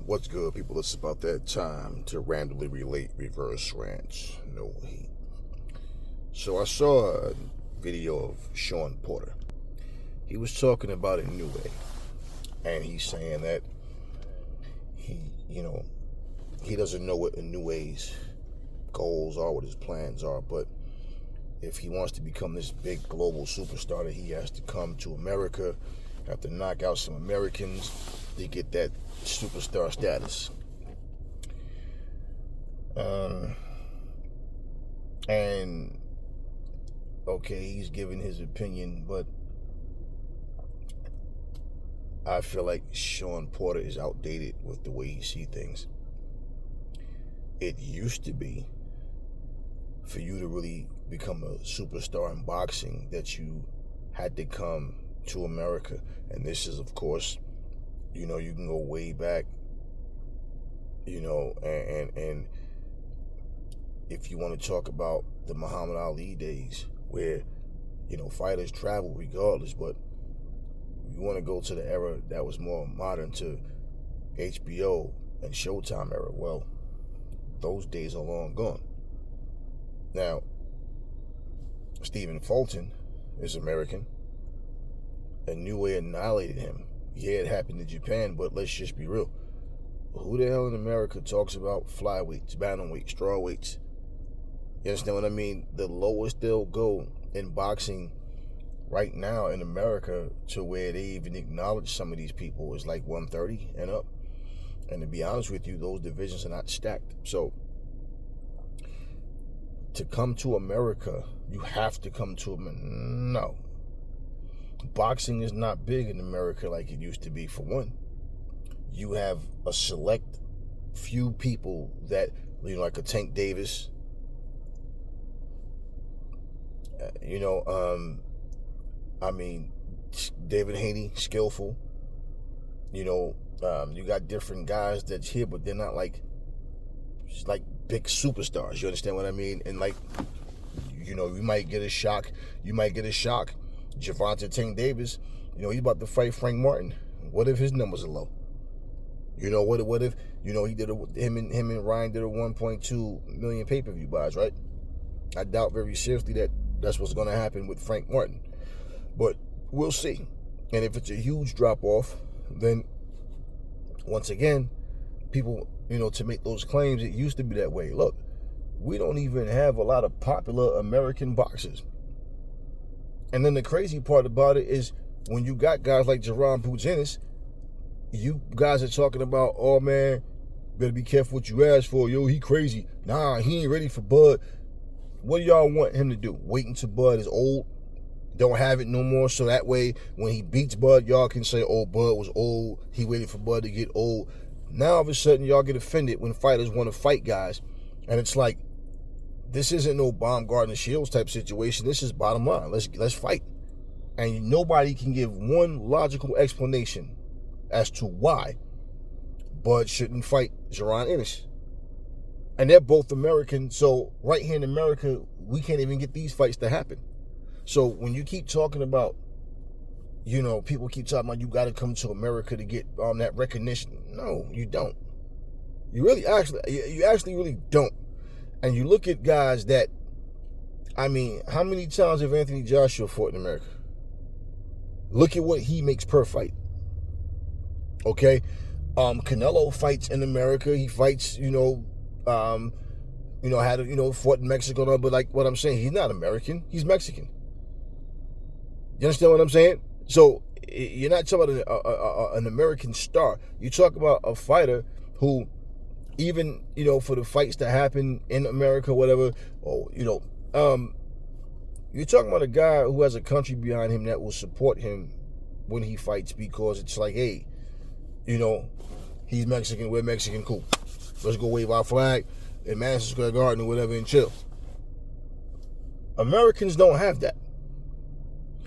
What's good, people? It's about that time to randomly relate reverse rants. No heat. So I saw a video of Shawn Porter. He was talking about Inoue, and he's saying that he doesn't know what Inoue's goals are, what his plans are, but if he wants to become this big global superstar, that he has to come to America, have to knock out some Americans to get that superstar status. And okay, he's giving his opinion, but I feel like Shawn Porter is outdated with the way he sees things. It used to be, for you to really become a superstar in boxing, that you had to come to America. And this is, of course, you can go way back, and if you want to talk about the Muhammad Ali days where, fighters travel regardless, but you want to go to the era that was more modern, to HBO and Showtime era, well, those days are long gone. Now, Stephen Fulton is American. Inoue annihilated him. Yeah, it happened in Japan, but let's just be real. Who the hell in America talks about flyweights, bantamweights, strawweights? You understand what I mean? The lowest they'll go in boxing right now in America, to where they even acknowledge some of these people, is like 130 and up. And to be honest with you, those divisions are not stacked. So to come to America, you have to come to America. No. Boxing is not big in America like it used to be, for one. You have a select few people that, like a Tank Davis, David Haney, skillful. You got different guys that's here, but they're not like big superstars. You understand what I mean? And you might get a shock. Gervonta Tank Davis, he's about to fight Frank Martin. What if his numbers are low? What if he did him and Ryan did a 1.2 million pay-per-view buys, right? I doubt very seriously that that's what's going to happen with Frank Martin, but we'll see. And if it's a huge drop-off, then once again, people, to make those claims, it used to be that way. Look, we don't even have a lot of popular American boxers. And then the crazy part about it is, when you got guys like Jerron Puginis, you guys are talking about, oh man, better be careful what you ask for. Yo, he crazy. Nah, he ain't ready for Bud. What do y'all want him to do? Wait until Bud is old? Don't have it no more, so that way when he beats Bud, y'all can say, oh, Bud was old. He waited for Bud to get old. Now all of a sudden y'all get offended when fighters want to fight guys. And it's like, this isn't no Baumgartner Shields type situation. This is bottom line. Let's fight. And nobody can give one logical explanation as to why Bud shouldn't fight Jaron Ennis. And they're both American. So right here in America, we can't even get these fights to happen. So when you keep talking about, people keep talking about you got to come to America to get that recognition. No, you don't. You actually really don't. And you look at guys that, how many times have Anthony Joshua fought in America? Look at what he makes per fight. Okay? Canelo fights in America. He fights, fought in Mexico. But like what I'm saying, he's not American. He's Mexican. You understand what I'm saying? So you're not talking about an American star. You talk about a fighter who, even, for the fights that happen in America, whatever, you're talking about a guy who has a country behind him that will support him when he fights, because it's like, hey, he's Mexican, we're Mexican, cool. Let's go wave our flag in Madison Square Garden or whatever and chill. Americans don't have that.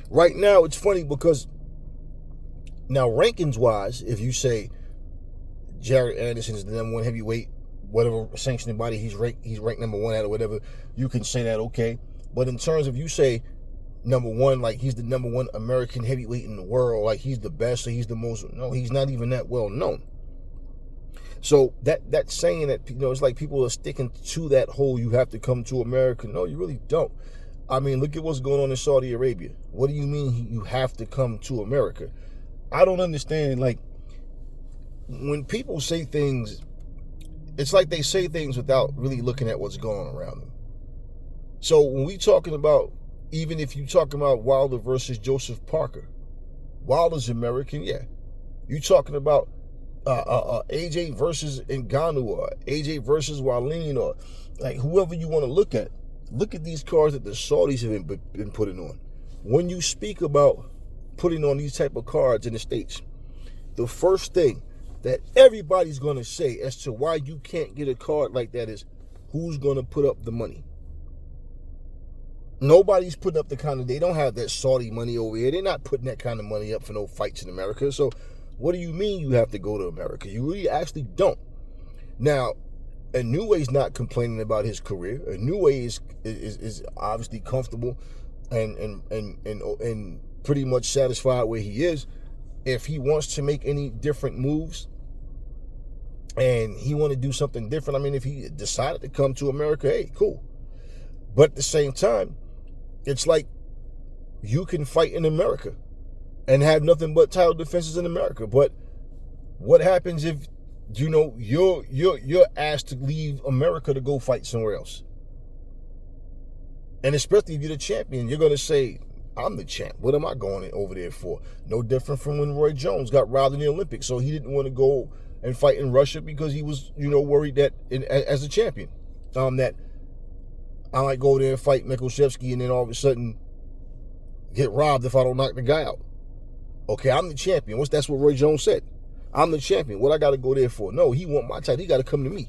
Right now, it's funny because now rankings-wise, if you say Jared Anderson is the number one heavyweight, whatever sanctioning body he's ranked number one at or whatever, you can say that, okay. But in terms of, you say number one, like he's the number one American heavyweight in the world, like he's the best or he's the most, no, he's not even that well known. So that saying that, it's like people are sticking to that whole you have to come to America. No, you really don't. I mean, look at what's going on in Saudi Arabia. What do you mean you have to come to America? I don't understand. Like, when people say things, it's like they say things without really looking at what's going on around them. So when we talking about, even if you talking about Wilder versus Joseph Parker, Wilder's American, yeah. You talking about AJ versus Ngannou, or AJ versus Wallin, or like whoever you want to look at. Look at these cards that the Saudis have been putting on. When you speak about putting on these type of cards in the States, the first thing that everybody's going to say as to why you can't get a card like that is, who's going to put up the money? Nobody's putting up the kind of, they don't have that Saudi money over here. They're not putting that kind of money up for no fights in America. So what do you mean you have to go to America? You really actually don't. Now, Inoue's not complaining about his career. Inoue is obviously comfortable and pretty much satisfied where he is. If he wants to make any different moves and he want to do something different, I mean, if he decided to come to America, hey, cool. But at the same time, it's like you can fight in America and have nothing but title defenses in America. But what happens if, you're asked to leave America to go fight somewhere else? And especially if you're the champion, you're going to say, I'm the champ. What am I going over there for? No different from when Roy Jones got robbed in the Olympics. So he didn't want to go and fight in Russia because he was, worried that as a champion, that I might go there and fight Mikushevsky and then all of a sudden get robbed if I don't knock the guy out. Okay, I'm the champion. That's what Roy Jones said. I'm the champion. What I got to go there for? No, he want my title. He got to come to me.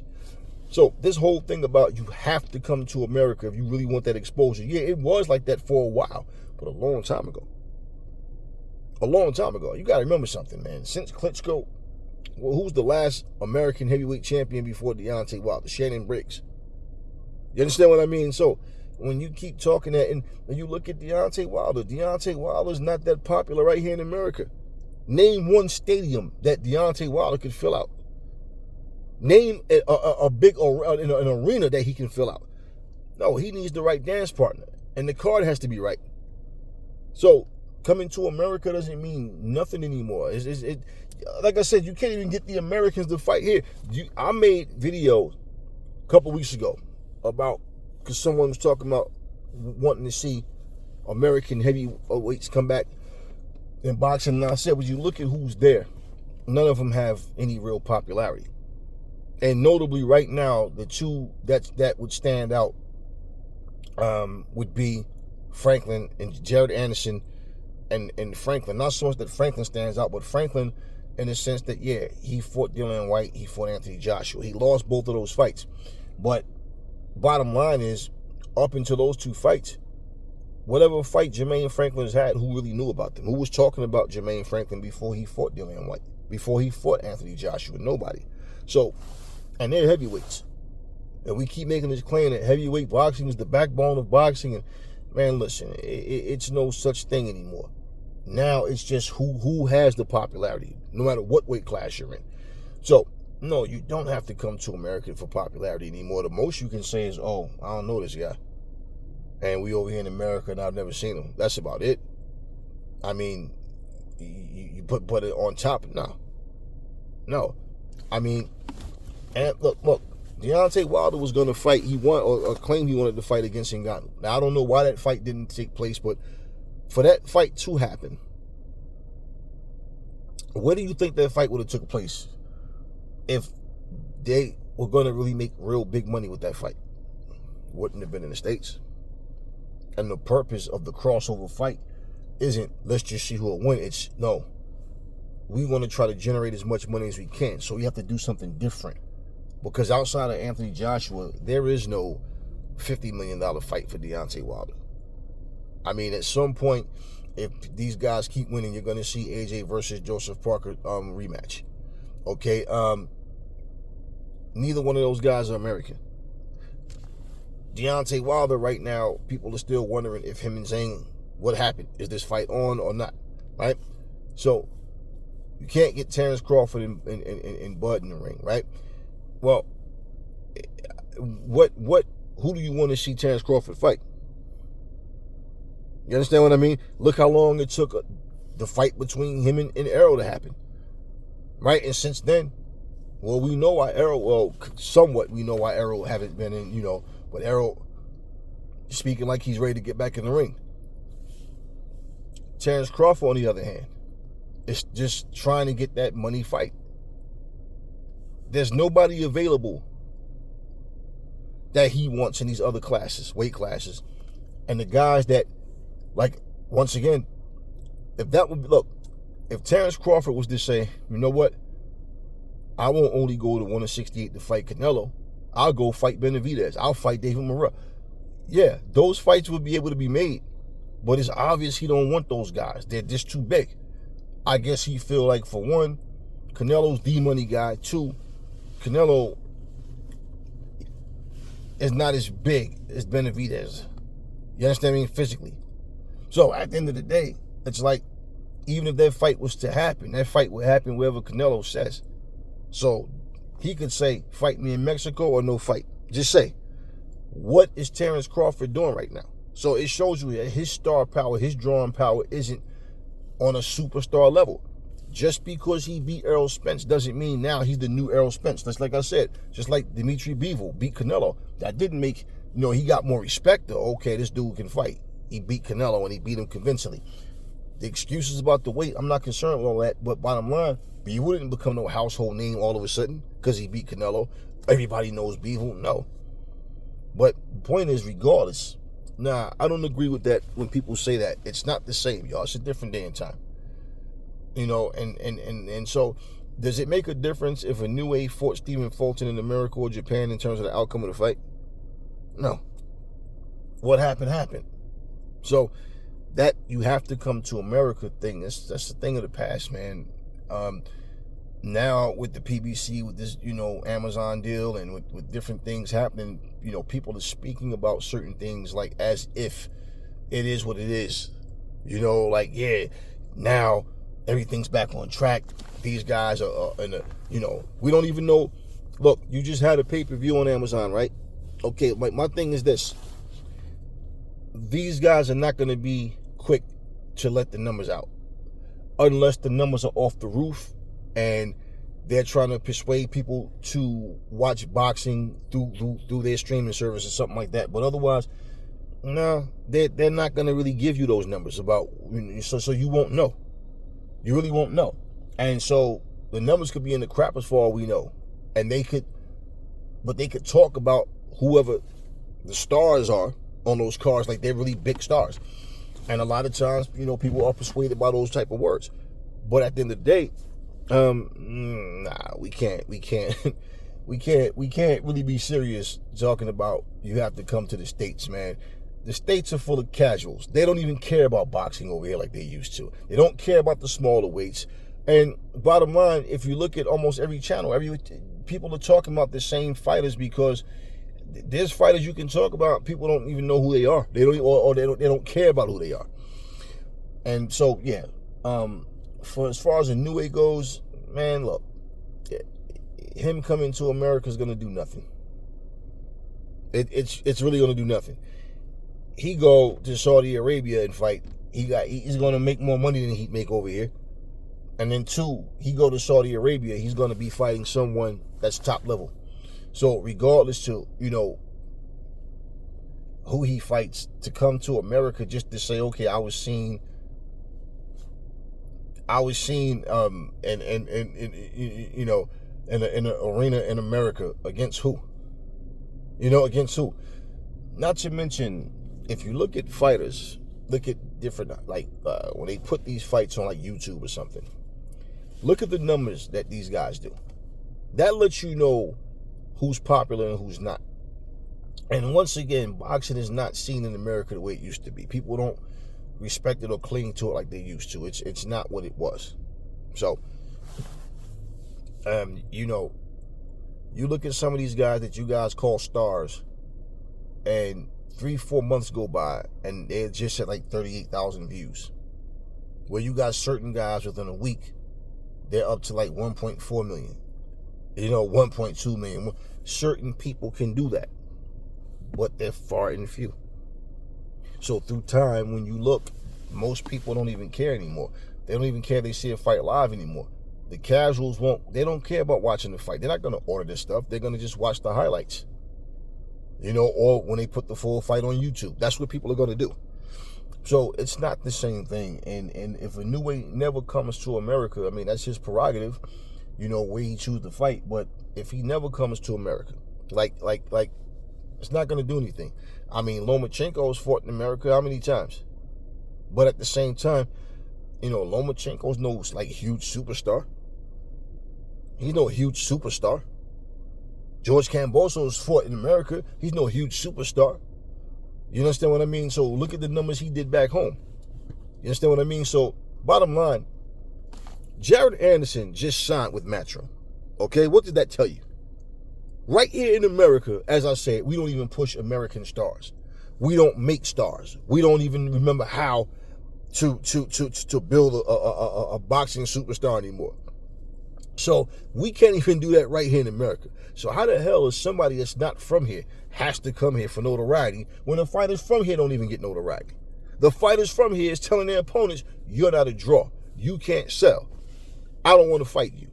So this whole thing about you have to come to America if you really want that exposure. Yeah, it was like that for a while, but a long time ago. A long time ago. You got to remember something, man. Since Klitschko, who's the last American heavyweight champion before Deontay Wilder? Shannon Briggs. You understand what I mean? So when you keep talking that, and you look at Deontay Wilder's not that popular right here in America. Name one stadium that Deontay Wilder could fill out. Name a big an arena that he can fill out. No, he needs the right dance partner, and the card has to be right. So coming to America doesn't mean nothing anymore. It like I said, you can't even get the Americans to fight here. I made videos a couple weeks ago about, because someone was talking about wanting to see American heavyweights come back in boxing, and I said, when you look at who's there, none of them have any real popularity. And notably right now, the two that would stand out would be Franklin and Jared Anderson and Franklin. Not so much that Franklin stands out, but Franklin in the sense that, yeah, he fought Dillian White, he fought Anthony Joshua. He lost both of those fights. But bottom line is, up until those two fights, whatever fight Jermaine Franklin's had, who really knew about them? Who was talking about Jermaine Franklin before he fought Dillian White? Before he fought Anthony Joshua? Nobody. So, and they're heavyweights. And we keep making this claim that heavyweight boxing is the backbone of boxing. And man, listen, it's no such thing anymore. Now it's just who has the popularity, no matter what weight class you're in. So, no, you don't have to come to America for popularity anymore. The most you can say is, oh, I don't know this guy. And we over here in America and I've never seen him. That's about it. I mean, you put it on top. No. I mean, and look, Deontay Wilder was going to fight. He won, or claimed he wanted to fight against Ngannou. Now, I don't know why that fight didn't take place, but for that fight to happen, where do you think that fight would have took place if they were going to really make real big money with that fight? Wouldn't have been in the States. And the purpose of the crossover fight isn't, let's just see who will win. It's, no, we want to try to generate as much money as we can. So we have to do something different. Because outside of Anthony Joshua, there is no $50 million fight for Deontay Wilder. I mean, at some point, if these guys keep winning, you're going to see AJ versus Joseph Parker rematch. Okay? Neither one of those guys are American. Deontay Wilder right now, people are still wondering if him and Zane, what happened? Is this fight on or not? Right? So, you can't get Terrence Crawford and Bud in the ring, right? Well, who do you want to see Terrence Crawford fight? You understand what I mean? Look how long it took the fight between him and Errol to happen, right? And since then, well, we know why Errol. Well, somewhat we know why Errol haven't been in. But Errol speaking like he's ready to get back in the ring. Terrence Crawford, on the other hand, is just trying to get that money fight. There's nobody available that he wants in these other classes, weight classes. And the guys that, like, once again, if Terrence Crawford was to say, you know what, I won't only go to 168 to fight Canelo, I'll go fight Benavidez, I'll fight David Morrell. Yeah, those fights would be able to be made, but it's obvious he don't want those guys. They're just too big. I guess he feel like, for one, Canelo's the money guy. Two, Canelo is not as big as Benavidez. You understand me? Physically. So at the end of the day, it's like, even if that fight was to happen, that fight would happen wherever Canelo says. So he could say, fight me in Mexico or no fight. Just say, what is Terrence Crawford doing right now? So it shows you that his star power, his drawing power isn't on a superstar level. Just because he beat Errol Spence doesn't mean now he's the new Errol Spence. That's like I said, just like Dimitri Bivol beat Canelo. That didn't make, he got more respect. Okay, this dude can fight. He beat Canelo and he beat him convincingly. The excuses about the weight, I'm not concerned with all that. But bottom line, Bivol didn't become no household name all of a sudden because he beat Canelo. Everybody knows Bivol. No. But the point is, regardless, I don't agree with that when people say that. It's not the same, y'all. It's a different day and time. And so does it make a difference if Inoue fought Stephen Fulton in America or Japan in terms of the outcome of the fight? No. What happened. So that you have to come to America thing, that's the thing of the past, man. Now with the PBC, with this, Amazon deal and with different things happening, people are speaking about certain things like as if it is what it is. Like, yeah, now everything's back on track. These guys are we don't even know. Look, you just had a pay-per-view on Amazon, right? Okay, my thing is this. These guys are not going to be quick to let the numbers out unless the numbers are off the roof and they're trying to persuade people to watch boxing through their streaming service or something like that. But otherwise, no, they're not going to really give you those numbers about, so you won't know. You really won't know. And so the numbers could be in the crap as far as we know. And they could talk about whoever the stars are on those cards like they're really big stars. And a lot of times, people are persuaded by those type of words. But at the end of the day, we can't really be serious talking about you have to come to the States, man. The States are full of casuals. They don't even care about boxing over here like they used to. They don't care about the smaller weights. And bottom line, if you look at almost every channel, people are talking about the same fighters because there's fighters you can talk about. People don't even know who they are. They don't care about who they are. And so, yeah. For as far as Inoue goes, man, look, him coming to America is gonna do nothing. It's really gonna do nothing. He go to Saudi Arabia and fight. He's gonna make more money than he'd make over here. And then two, he go to Saudi Arabia, he's gonna be fighting someone that's top level. So regardless to, who he fights, to come to America just to say, okay, I was seen in an arena in America against who? Against who? Not to mention, if you look at fighters, look at different, when they put these fights on like YouTube or something, look at the numbers that these guys do. That lets you know who's popular and who's not. And once again, boxing is not seen in America the way it used to be. People don't respect it or cling to it like they used to. It's not what it was. So, you look at some of these guys that you guys call stars, and 3-4 months go by, and they're just at like 38,000 views. Where you got certain guys within a week, they're up to like 1.4 million. 1.2 million. Certain people can do that, but they're far and few. So through time, when you look, most people don't even care anymore. They don't even care if they see a fight live anymore. The casuals they don't care about watching the fight. They're not going to order this stuff. They're going to just watch the highlights. Or when they put the full fight on YouTube. That's what people are going to do. So it's not the same thing. And if Inoue never comes to America, I mean, that's his prerogative, where he chooses to fight. But if he never comes to America, like, it's not going to do anything. I mean, Lomachenko's fought in America how many times? But at the same time, Lomachenko's no huge superstar. He's no huge superstar. George Kambosos fought in America. He's no huge superstar. You understand what I mean? So look at the numbers he did back home. You understand what I mean? So bottom line, Jared Anderson just signed with Matchroom. Okay, what did that tell you? Right here in America, as I said, we don't even push American stars. We don't make stars. We don't even remember how to build a boxing superstar anymore. So we can't even do that right here in America. So how the hell is somebody that's not from here has to come here for notoriety when the fighters from here don't even get notoriety? The fighters from here is telling their opponents, you're not a draw. You can't sell. I don't want to fight you.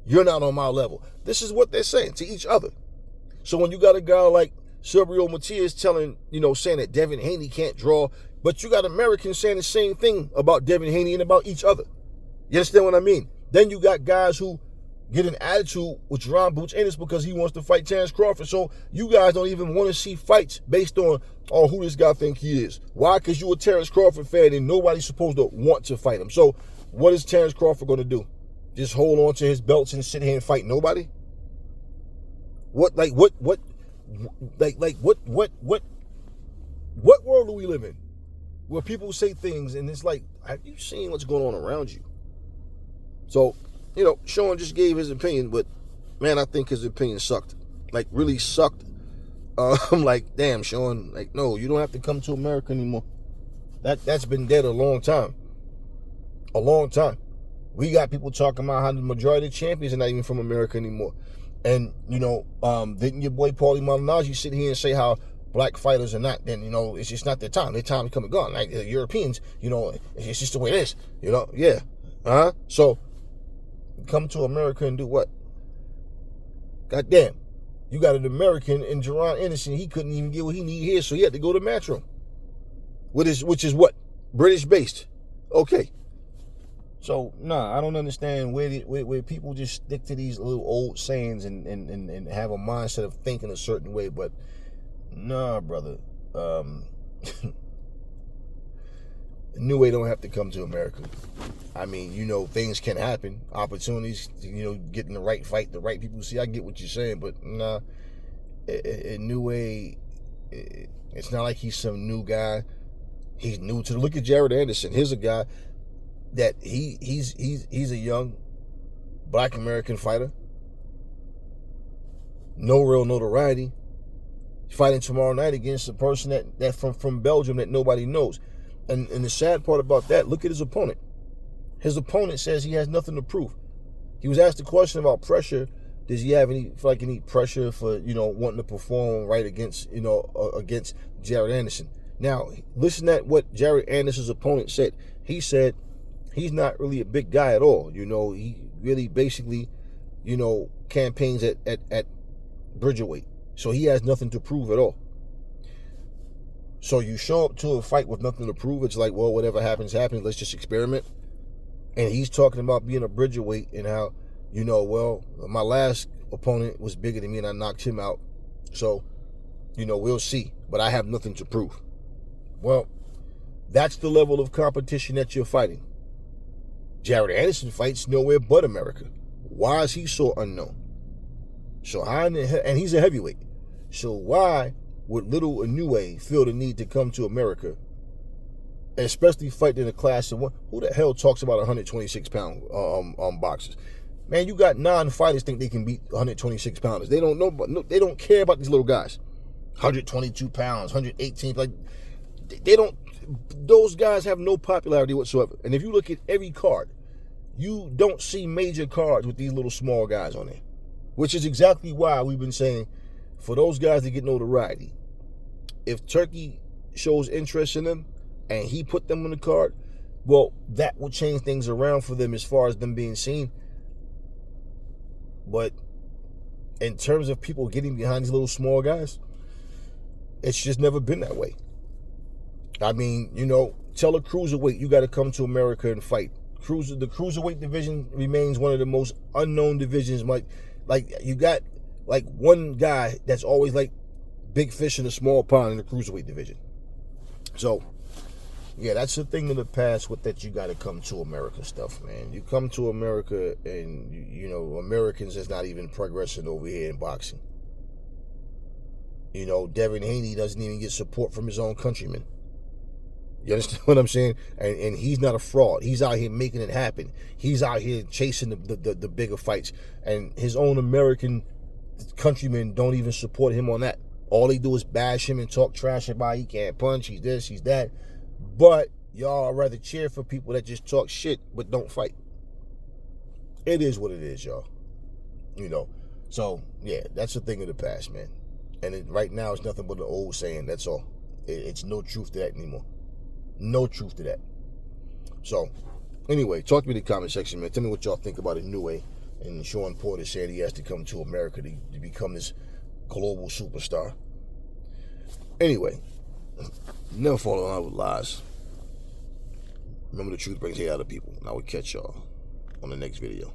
You're not on my level. This is what they're saying to each other. So when you got a guy like Sergio Matias saying that Devin Haney can't draw, but you got Americans saying the same thing about Devin Haney and about each other. You understand what I mean? Then you got guys who get an attitude with Jerron Boots Ennis because he wants to fight Terrence Crawford. So you guys don't even want to see fights based on, who this guy think he is. Why? Because you a Terrence Crawford fan and nobody's supposed to want to fight him. So what is Terrence Crawford going to do? Just hold on to his belts and sit here and fight nobody? What world do we live in? Where people say things and it's like, have you seen what's going on around you? So, Shawn just gave his opinion, but man, I think his opinion sucked. Really sucked. I'm like, damn, Shawn, no, you don't have to come to America anymore. That's been dead a long time. A long time. We got people talking about how the majority of the champions are not even from America anymore. And, didn't your boy Paulie Malignaggi sit here and say how black fighters are not, then, it's just not their time. Their time is come and gone. Like the Europeans, it's just the way it is. Yeah. So, come to America and do what? Goddamn. You got an American in Jerron Anderson. He couldn't even get what he needed here, so he had to go to Matchroom. Which is what? British based. Okay. So, I don't understand where people just stick to these little old sayings and have a mindset of thinking a certain way. But, brother. Inoue don't have to come to America. I mean, things can happen. Opportunities, getting the right fight, the right people. See, I get what you're saying, but Inoue, it's not like he's some new guy. He's new to look at Jared Anderson. Here's a guy that he's a young black American fighter. No real notoriety. Fighting tomorrow night against a person that from Belgium that nobody knows. And the sad part about that, look at his opponent. His opponent says he has nothing to prove. He was asked a question about pressure. Does he have any pressure for, wanting to perform right against Jared Anderson? Now, listen at what Jared Anderson's opponent said. He said he's not really a big guy at all. He really basically, campaigns at Bridgerweight. So he has nothing to prove at all. So you show up to a fight with nothing to prove. It's like, well, whatever happens, happens. Let's just experiment. And he's talking about being a Bridgerweight and how, well, my last opponent was bigger than me and I knocked him out. So, we'll see. But I have nothing to prove. Well, that's the level of competition that you're fighting. Jared Anderson fights nowhere but America. Why is he so unknown? So and he's a heavyweight. So why would little Inoue feel the need to come to America, especially fight in a class of one? Who the hell talks about 126-pound boxers? Man, you got non-fighters think they can beat 126 pounders. They don't know, but they don't care about these little guys. 122 pounds, 118, they don't. Those guys have no popularity whatsoever. And if you look at every card, you don't see major cards with these little small guys on there, which is exactly why we've been saying for those guys to get notoriety, if Turkey shows interest in them and he put them on the card, well, that will change things around for them as far as them being seen. But in terms of people getting behind these little small guys, it's just never been that way. I mean, you know, tell a cruiserweight you got to come to America and fight. The cruiserweight division remains one of the most unknown divisions. Like you got like one guy that's always like big fish in a small pond in the cruiserweight division. So, yeah, that's the thing in the past with that you got to come to America stuff, man. You come to America and, you know, Americans is not even progressing over here in boxing. You know, Devin Haney doesn't even get support from his own countrymen. You understand what I'm saying? And he's not a fraud. He's out here making it happen. He's out here chasing the bigger fights. And his own American countrymen don't even support him on that. All they do is bash him and talk trash about he can't punch, he's this, he's that. But y'all rather cheer for people that just talk shit but don't fight. It is what it is, y'all. You know. So, yeah, that's a thing of the past, man. And right now it's nothing but an old saying, that's all. It's no truth to that anymore. No truth to that. So, anyway, talk to me in the comment section, man. Tell me what y'all think about Inoue and Shawn Porter saying he has to come to America to become this global superstar. Anyway, never fall in love with lies. Remember, the truth brings hate out of people. And I will catch y'all on the next video.